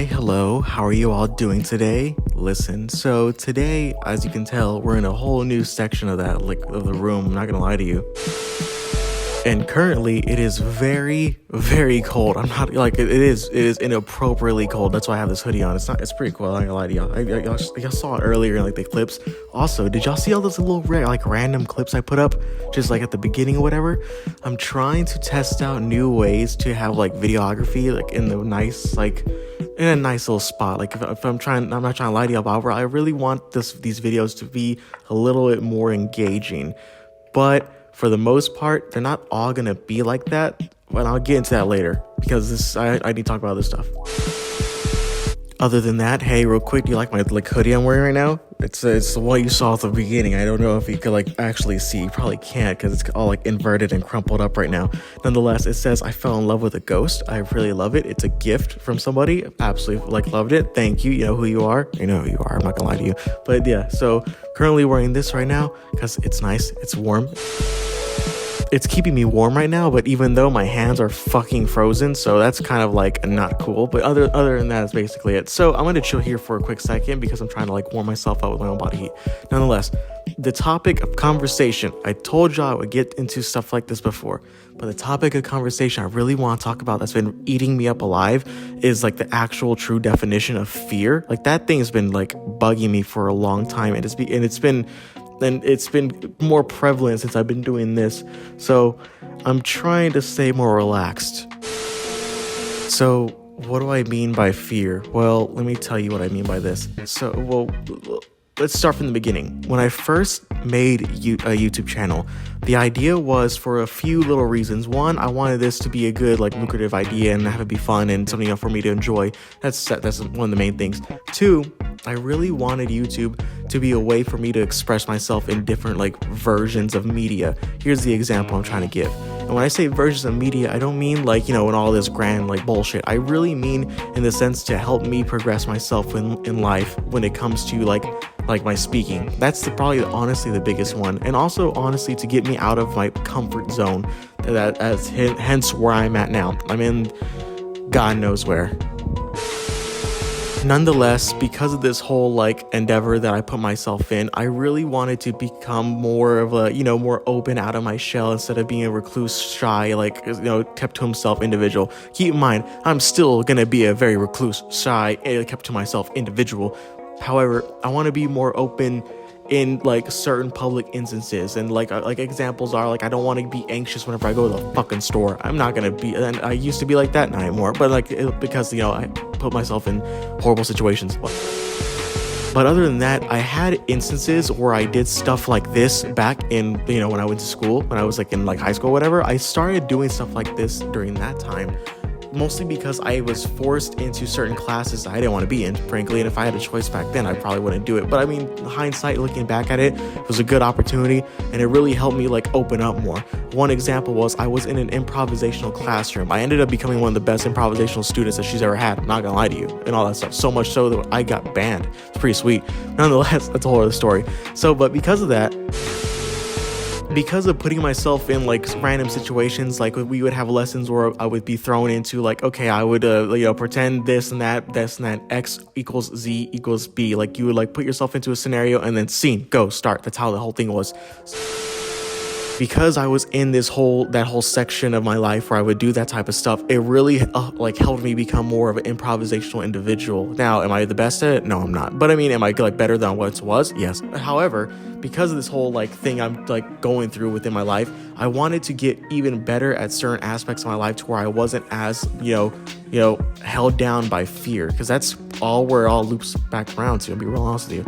hello, how are you all doing today? Listen, so today, as you can tell, we're in a whole new section of the room, I'm not gonna lie to you. And currently, it is very, very cold. I'm not, it is inappropriately cold. That's why I have this hoodie on. It's pretty cool, I'm not gonna lie to y'all. Y'all saw it earlier in, the clips. Also, did y'all see all those little, random clips I put up? Just, at the beginning or whatever? I'm trying to test out new ways to have, videography, in the nice, in a nice little spot. If I'm not trying to lie to y'all, but I really want these videos to be a little bit more engaging. But for the most part, they're not all gonna be like that, but I'll get into that later because I need to talk about this stuff. Other than that, hey, real quick, do you like my hoodie I'm wearing right now? It's the one you saw at the beginning. I don't know if you could actually see. You probably can't because it's all inverted and crumpled up right now. Nonetheless, it says I fell in love with a ghost. I really love it. It's a gift from somebody. Absolutely loved it. Thank you. You know who you are. You know who you are. I'm not gonna lie to you. But yeah, so currently wearing this right now because it's nice. It's warm. It's keeping me warm right now, but even though my hands are fucking frozen, so that's kind of not cool. But other than that, that's basically it. So I'm gonna chill here for a quick second because I'm trying to warm myself up with my own body heat. Nonetheless, the topic of conversation, I told y'all I would get into stuff like this before, but the topic of conversation I really want to talk about that's been eating me up alive is the actual true definition of fear. That thing's been bugging me for a long time, and it's been more prevalent since I've been doing this. So I'm trying to stay more relaxed. So what do I mean by fear? Well, let me tell you what I mean by this. Let's start from the beginning. When I first made a YouTube channel, the idea was for a few little reasons. One, I wanted this to be a good, lucrative idea and have it be fun and something for me to enjoy. That's one of the main things. Two, I really wanted YouTube to be a way for me to express myself in different versions of media. Here's the example I'm trying to give. And when I say versions of media, I don't mean in all this grand bullshit. I really mean in the sense to help me progress myself in life when it comes to my speaking. That's probably honestly the biggest one. And also honestly to get me out of my comfort zone. Hence where I'm at now. I'm in God knows where. Nonetheless, because of this whole endeavor that I put myself in, I really wanted to become more of a, more open out of my shell instead of being a recluse, shy, kept to himself individual. Keep in mind, I'm still gonna be a very recluse, shy, kept to myself individual. However, I want to be more open in certain public instances, and examples are I don't want to be anxious whenever I go to the fucking store. I'm not gonna be, and I used to be like that, not anymore, but because I put myself in horrible situations. But other than that, I had instances where I did stuff like this back in when I went to school, when I was in high school or whatever. I started doing stuff like this during that time, mostly because I was forced into certain classes I didn't want to be in, frankly, and if I had a choice back then, I probably wouldn't do it. But I mean, hindsight, looking back at it, was a good opportunity, and it really helped me open up more. One example was I was in an improvisational classroom. I ended up becoming one of the best improvisational students that she's ever had, I'm not gonna lie to you, and all that stuff. So much so that I got banned. It's pretty sweet. Nonetheless, that's a whole other story. So, but because of that, because of putting myself in random situations, we would have lessons where I would be thrown into okay, I would pretend this and that, X equals Z equals B. You would put yourself into a scenario and then scene, go, start. That's how the whole thing was. Because I was in that whole section of my life where I would do that type of stuff, it really helped me become more of an improvisational individual. Now, am I the best at it? No, I'm not. But I mean, am I better than what it was? Yes. However, because of this whole thing I'm going through within my life, I wanted to get even better at certain aspects of my life to where I wasn't as held down by fear, because that's all where it all loops back around to. I'll be real honest with you.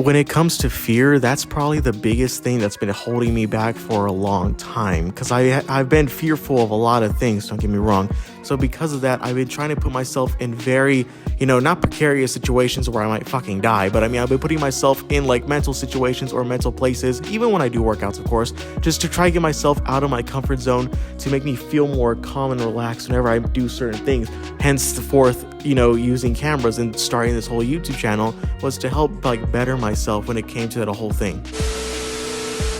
When it comes to fear, that's probably the biggest thing that's been holding me back for a long time, because I've been fearful of a lot of things, don't get me wrong. So because of that, I've been trying to put myself in very, not precarious situations where I might fucking die, but I mean, I've been putting myself in mental situations or mental places, even when I do workouts, of course, just to try to get myself out of my comfort zone to make me feel more calm and relaxed whenever I do certain things. Hence the fourth, using cameras and starting this whole YouTube channel was to help better myself when it came to that whole thing.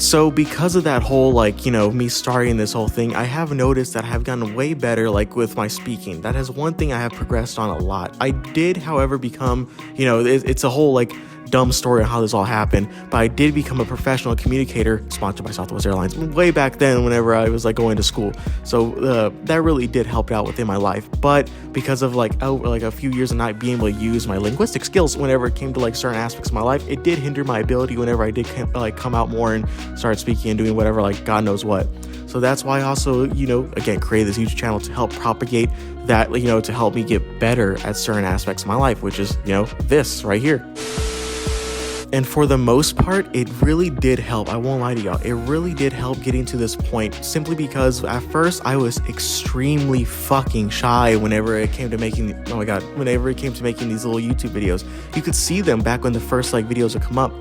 So because of that whole, like, you know, me starting this whole thing, I have noticed that I have gotten way better, like, with my speaking. That is one thing I have progressed on a lot. I did, however, become, you know, it's a whole, like, dumb story on how this all happened, but I did become a professional communicator, sponsored by Southwest Airlines, way back then whenever I was, like, going to school. So that really did help out within my life. But because of, like, a few years of not being able to use my linguistic skills whenever it came to, like, certain aspects of my life, it did hinder my ability whenever I did, like, come out more and start speaking and doing whatever, like, God knows what. So that's why I also, you know, again, created this YouTube channel to help propagate that, you know, to help me get better at certain aspects of my life, which is, you know, this right here. And for the most part, it really did help. I won't lie to y'all. It really did help getting to this point, simply because at first I was extremely fucking shy whenever it came to making, whenever it came to making these little YouTube videos. You could see them back when the first, like, videos would come up.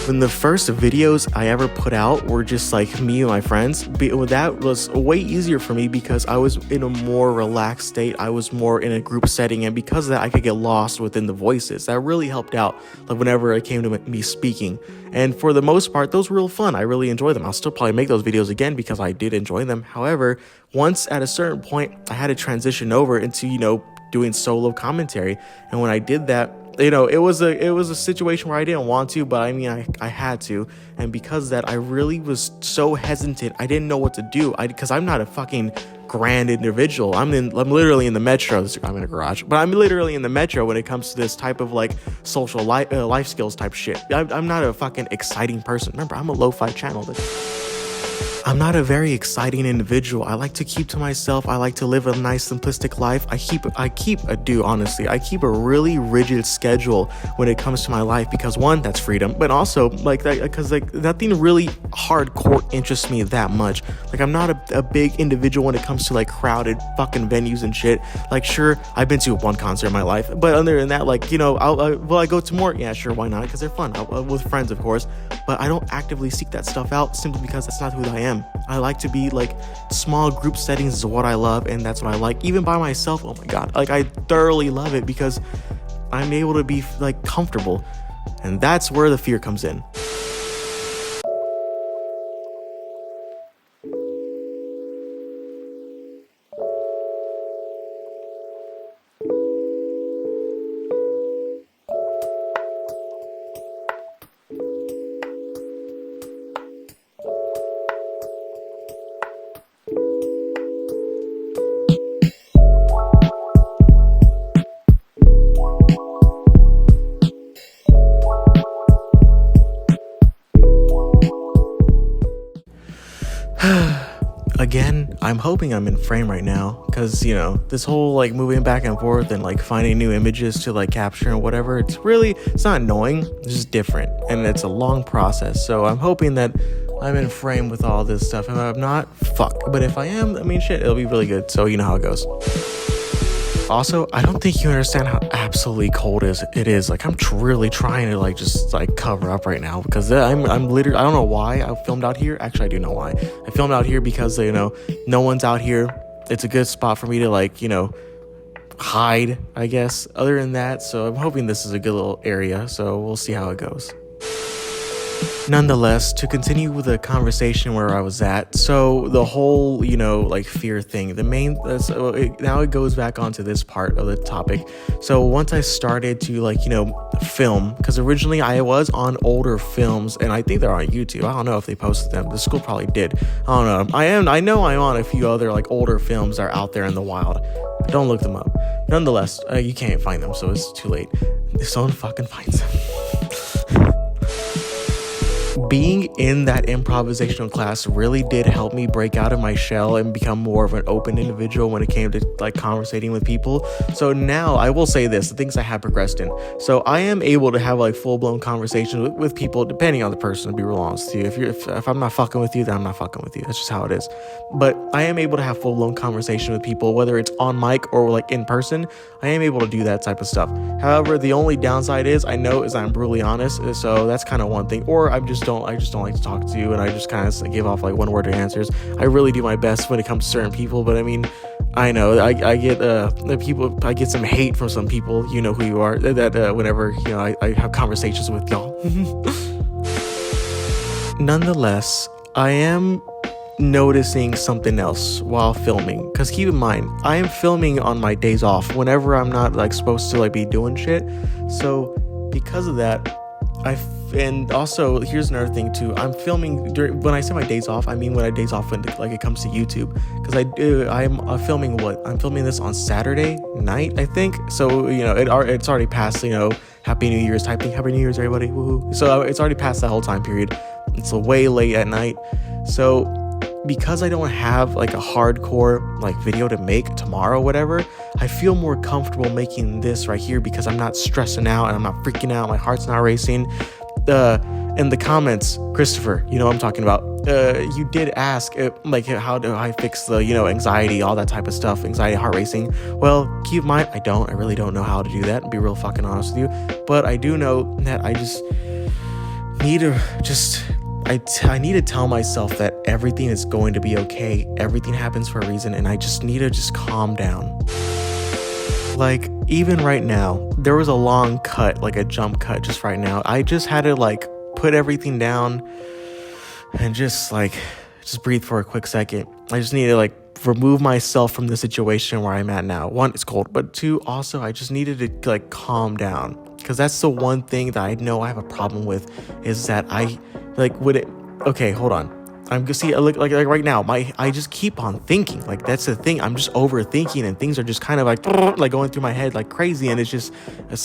When the first videos I ever put out were just like me and my friends, that was way easier for me because I was in a more relaxed state. I was more in a group setting, and because of that, I could get lost within the voices. That really helped out, like, whenever it came to me speaking. And for the most part, those were real fun. I really enjoy them. I'll still probably make those videos again because I did enjoy them. However, once at a certain point, I had to transition over into, you know, doing solo commentary. And when I did that, you know, it was a situation where I didn't want to, but I mean, I had to. And because of that, I really was so hesitant. I didn't know what to do. Because I'm not a fucking grand individual. I'm literally in the metro. I'm in a garage, but I'm literally in the metro when it comes to this type of, like, social life skills type shit. I'm not a fucking exciting person. Remember, I'm a lo-fi channel. I'm not a very exciting individual. I like to keep to myself. I like to live a nice, simplistic life. I keep a really rigid schedule when it comes to my life because, one, that's freedom, but also, like, that, because, like, nothing really hardcore interests me that much. Like, I'm not a big individual when it comes to, like, crowded fucking venues and shit. Like, sure, I've been to one concert in my life, but other than that, like, you know, will I go to more? Yeah, sure, why not? Because they're fun, with friends, of course. But I don't actively seek that stuff out simply because that's not who I am. I like to be, like, small group settings is what I love, and that's what I like. Even by myself, oh my god, like, I thoroughly love it because I'm able to be, like, comfortable, and that's where the fear comes in. Again, I'm hoping I'm in frame right now because, you know, this whole, like, moving back and forth and, like, finding new images to, like, capture and whatever, it's not annoying, it's just different, and it's a long process. So I'm hoping that I'm in frame with all this stuff, and if I'm not, fuck. But if I am, I mean, shit, it'll be really good. So you know how it goes. Also, I don't think you understand how absolutely cold it is. Like, I'm really trying to, like, just, like, cover up right now because I'm literally, I don't know why I filmed out here. Actually, I do know why. I filmed out here because, you know, no one's out here. It's a good spot for me to, like, you know, hide, I guess. Other than that, so I'm hoping this is a good little area. So we'll see how it goes. Nonetheless, to continue with the conversation where I was at, so the whole, you know, like, fear thing, now it goes back onto this part of the topic. So once I started to, like, you know, film, because originally I was on older films, and I think they're on YouTube. I don't know if they posted them. The school probably did. I don't know. I know I'm on a few other, like, older films that are out there in the wild. Don't look them up. Nonetheless, you can't find them, so it's too late. If someone fucking finds them. Being in that improvisational class really did help me break out of my shell and become more of an open individual when it came to, like, conversating with people. So now I will say this, the things I have progressed in. So I am able to have, like, full-blown conversations with people, depending on the person, to be real honest with you. If I'm not fucking with you, then I'm not fucking with you. That's just how it is. But I am able to have full-blown conversation with people, whether it's on mic or, like, in person. I am able to do that type of stuff. However, the only downside is I'm brutally honest. So that's kind of one thing. Or I just don't like to talk to you, and I just kind of give off, like, one-word answers. I really do my best when it comes to certain people, but I mean, I know I get I get some hate from some people, you know who you are, that whenever, you know, I have conversations with y'all. Nonetheless, I am noticing something else while filming, because keep in mind, I am filming on my days off whenever I'm not like supposed to like be doing shit. So because of that, and also here's another thing too, I'm filming when I say my days off, I mean when I days off when like it comes to YouTube, because I'm filming I'm filming this on Saturday night, I think. So it's already past Happy New Year's type thing. Happy New Year's, everybody, woohoo. So it's already past that whole time period. It's way late at night. So because I don't have like a hardcore like video to make tomorrow, whatever, I feel more comfortable making this right here because I'm not stressing out and I'm not freaking out. My heart's not racing. In the comments, Christopher, you know what I'm talking about. You did ask like how do I fix the anxiety, all that type of stuff, anxiety, heart racing. Well, keep in mind, I really don't know how to do that, and be real fucking honest with you. But I do know that I just need to I need to tell myself that everything is going to be okay. Everything happens for a reason, and I just need to calm down. Like, even right now, there was a long cut, like a jump cut just right now. I just had to like put everything down and just breathe for a quick second. I just need to like remove myself from the situation where I'm at now. One, it's cold, but two, also I just needed to like calm down, because that's the one thing that I know I have a problem with, is that okay, hold on. I'm gonna see like right now, I just keep on thinking. Like, that's the thing. I'm just overthinking, and things are just kind of like going through my head like crazy, and it's just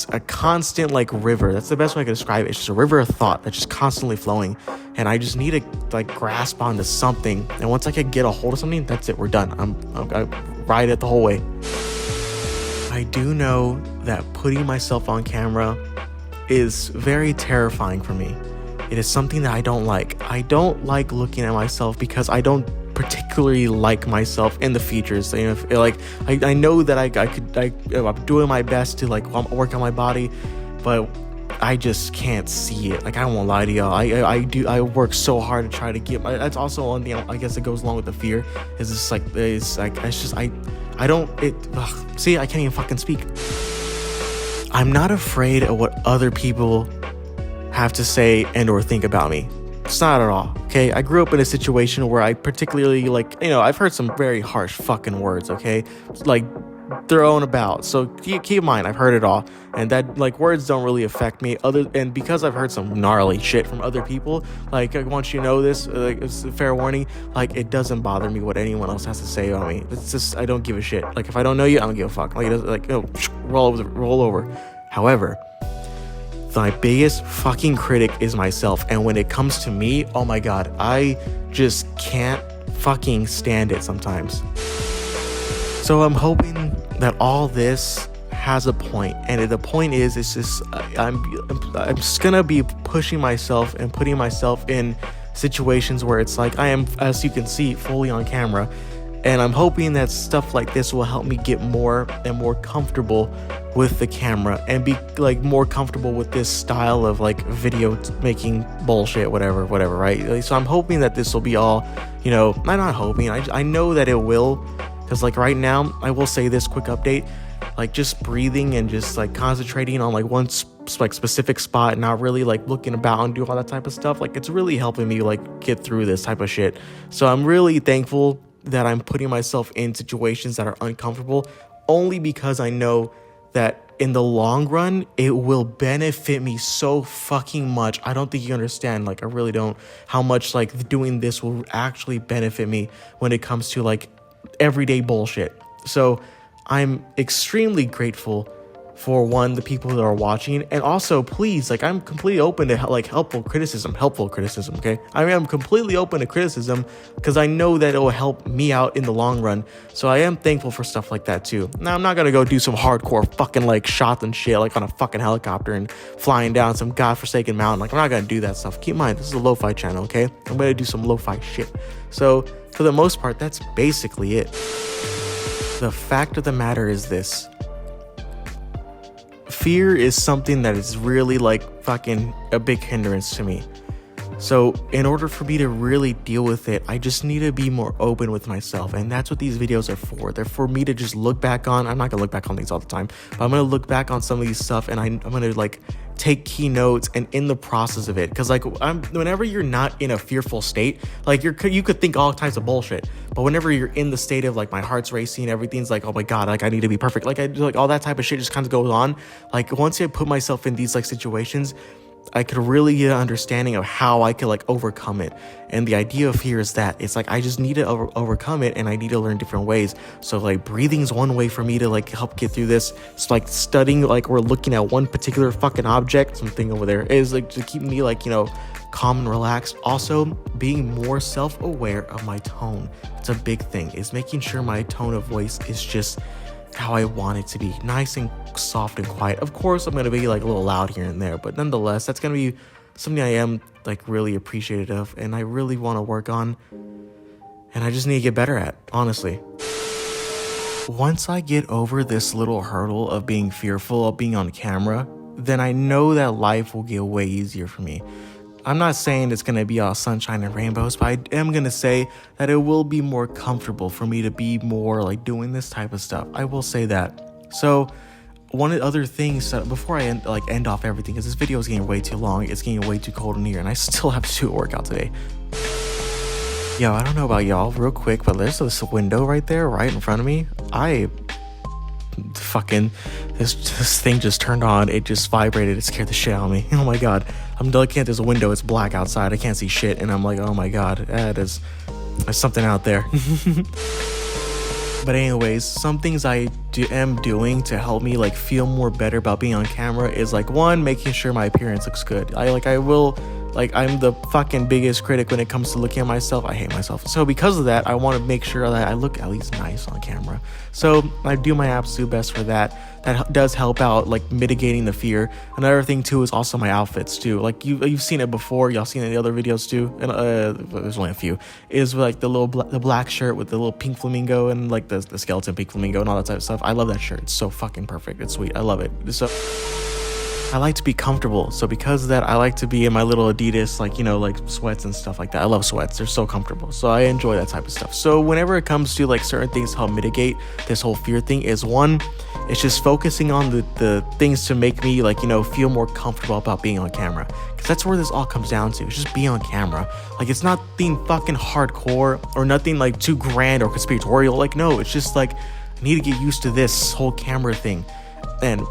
a constant like river. That's the best way I can describe it. It's just a river of thought that's just constantly flowing, and I just need to like grasp onto something. And once I can get a hold of something, that's it. We're done. I ride it the whole way. I do know that putting myself on camera is very terrifying for me. It is something that I don't like. I don't like looking at myself because I don't particularly like myself in the features. I know that I'm doing my best to like work on my body, but I just can't see it. Like, I won't lie to y'all. I work so hard to try to get that's also one thing I guess that goes along with the fear, is see, I can't even fucking speak. I'm not afraid of what other people have to say and or think about me. It's not at all, okay? I grew up in a situation where I particularly I've heard some very harsh fucking words, okay? Like, thrown about. So keep in mind, I've heard it all, and that like words don't really affect me, and because I've heard some gnarly shit from other people, like, I want you to know this, it's a fair warning, like, it doesn't bother me what anyone else has to say about me. It's just, I don't give a shit. Like, if I don't know you, I don't give a fuck. Like, it doesn't, roll over. However, my biggest fucking critic is myself, and when it comes to me, oh my god, I just can't fucking stand it sometimes. So I'm hoping that all this has a point, and the point is, it's just I'm just gonna be pushing myself and putting myself in situations where it's like I am, as you can see, fully on camera, and I'm hoping that stuff like this will help me get more and more comfortable with the camera, and be like more comfortable with this style of like video making bullshit, whatever, right? So I'm hoping that this will be all, I'm not hoping, I know that it will, because like right now, I will say this quick update, like just breathing and just like concentrating on like one like specific spot, and not really like looking about and do all that type of stuff, like it's really helping me like get through this type of shit. So I'm really thankful that I'm putting myself in situations that are uncomfortable, only because I know that in the long run, it will benefit me so fucking much. I don't think you understand, like, I really don't, how much like doing this will actually benefit me when it comes to like everyday bullshit. So I'm extremely grateful for the people that are watching, and also please, like, I'm completely open to like helpful criticism, okay? I mean, I'm completely open to criticism because I know that it will help me out in the long run. So I am thankful for stuff like that too. Now, I'm not gonna go do some hardcore fucking like shots and shit, like on a fucking helicopter and flying down some godforsaken mountain. Like, I'm not gonna do that stuff. Keep in mind, this is a lo-fi channel, okay? I'm gonna do some lo-fi shit. So for the most part, that's basically it. The fact of the matter is this: fear is something that is really like fucking a big hindrance to me. So in order for me to really deal with it, I just need to be more open with myself. And that's what these videos are for. They're for me to just look back on. I'm not gonna look back on things all the time, but I'm gonna look back on some of these stuff, and I'm gonna like take key notes and in the process of it. Because like whenever you're not in a fearful state, like you could think all types of bullshit. But whenever you're in the state of like my heart's racing, everything's like, oh my God, like I need to be perfect. Like I like all that type of shit just kind of goes on. Like once I put myself in these like situations, I could really get an understanding of how I could like overcome it. And the idea of here is that it's like I just need to overcome it, and I need to learn different ways. So like breathing's one way for me to like help get through this. It's like studying, like we're looking at one particular fucking object, something over there, is like to keep me like, you know, calm and relaxed. Also being more self-aware of my tone. It's a big thing, is making sure my tone of voice is just how I want it to be, nice and soft and quiet. Of course I'm gonna be like a little loud here and there, but nonetheless that's gonna be something I am like really appreciative of, and I really want to work on, and I just need to get better at, honestly. Once I get over this little hurdle of being fearful of being on camera, then I know that life will get way easier for me. I'm not saying it's going to be all sunshine and rainbows, but I am going to say that it will be more comfortable for me to be more like doing this type of stuff. I will say that. So one of the other things that before I end off everything, because this video is getting way too long, it's getting way too cold in here, and I still have to do a workout today. Yo, I don't know about y'all real quick, but there's this window right there, right in front of me. This thing just turned on. It just vibrated. It scared the shit out of me. Oh my God. I'm looking at this window. It's black outside. I can't see shit. And I'm like, oh my God, there's something out there. But anyways, some things I am doing to help me like feel more better about being on camera is like, one, making sure my appearance looks good. I'm the fucking biggest critic when it comes to looking at myself. I hate myself. So because of that, I want to make sure that I look at least nice on camera. So I do my absolute best for that. That does help out, like mitigating the fear. Another thing too is also my outfits too. Like you've seen it before. Y'all seen it in the other videos too. And there's only a few. Is like the black shirt with the little pink flamingo and like the skeleton pink flamingo and all that type of stuff. I love that shirt. It's so fucking perfect. It's sweet. I love it. So I like to be comfortable. So because of that, I like to be in my little Adidas, like, you know, like sweats and stuff like that. I love sweats. They're so comfortable. So I enjoy that type of stuff. So whenever it comes to like certain things to help mitigate this whole fear thing is, one, it's just focusing on the things to make me like, you know, feel more comfortable about being on camera. Because that's where this all comes down to. It's just being on camera. Like it's not being fucking hardcore or nothing like too grand or conspiratorial. Like, no, it's just like, I need to get used to this whole camera thing. And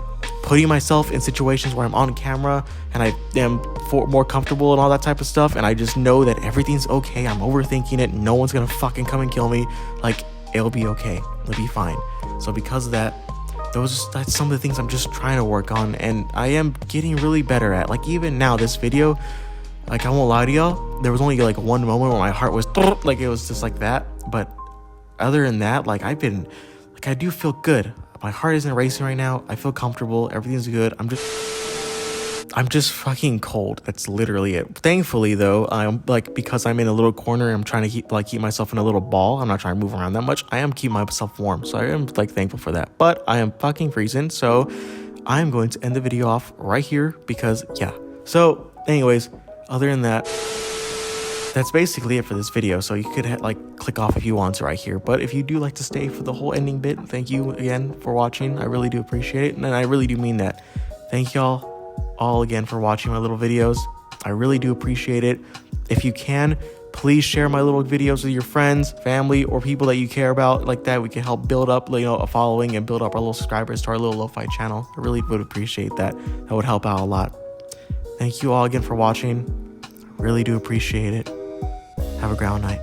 putting myself in situations where I'm on camera and I am more comfortable and all that type of stuff, and I just know that everything's okay. I'm overthinking it. No one's gonna fucking come and kill me. Like, it'll be okay. It'll be fine. So because of that, that's some of the things I'm just trying to work on, and I am getting really better at. Like even now, this video, like I won't lie to y'all, there was only like one moment where my heart was like, it was just like that. But other than that, like I do feel good. My heart isn't racing right now. I feel comfortable. Everything's good. I'm just fucking cold. That's literally it. Thankfully though, I'm like, because I'm in a little corner, I'm trying to keep myself in a little ball. I'm not trying to move around that much. I am keeping myself warm. So I am like thankful for that. But I am fucking freezing. So I'm going to end the video off right here because yeah. So anyways, other than that, that's basically it for this video. So you could like click off if you want to right here, but if you do like to stay for the whole ending bit, thank you again for watching. I really do appreciate it, and I really do mean that. Thank y'all all again for watching my little videos. I really do appreciate it. If you can, please share my little videos with your friends, family, or people that you care about. Like that, we can help build up, you know, a following and build up our little subscribers to our little lo-fi channel. I really would appreciate that. That would help out a lot. Thank you all again for watching. I really do appreciate it. Have a great night.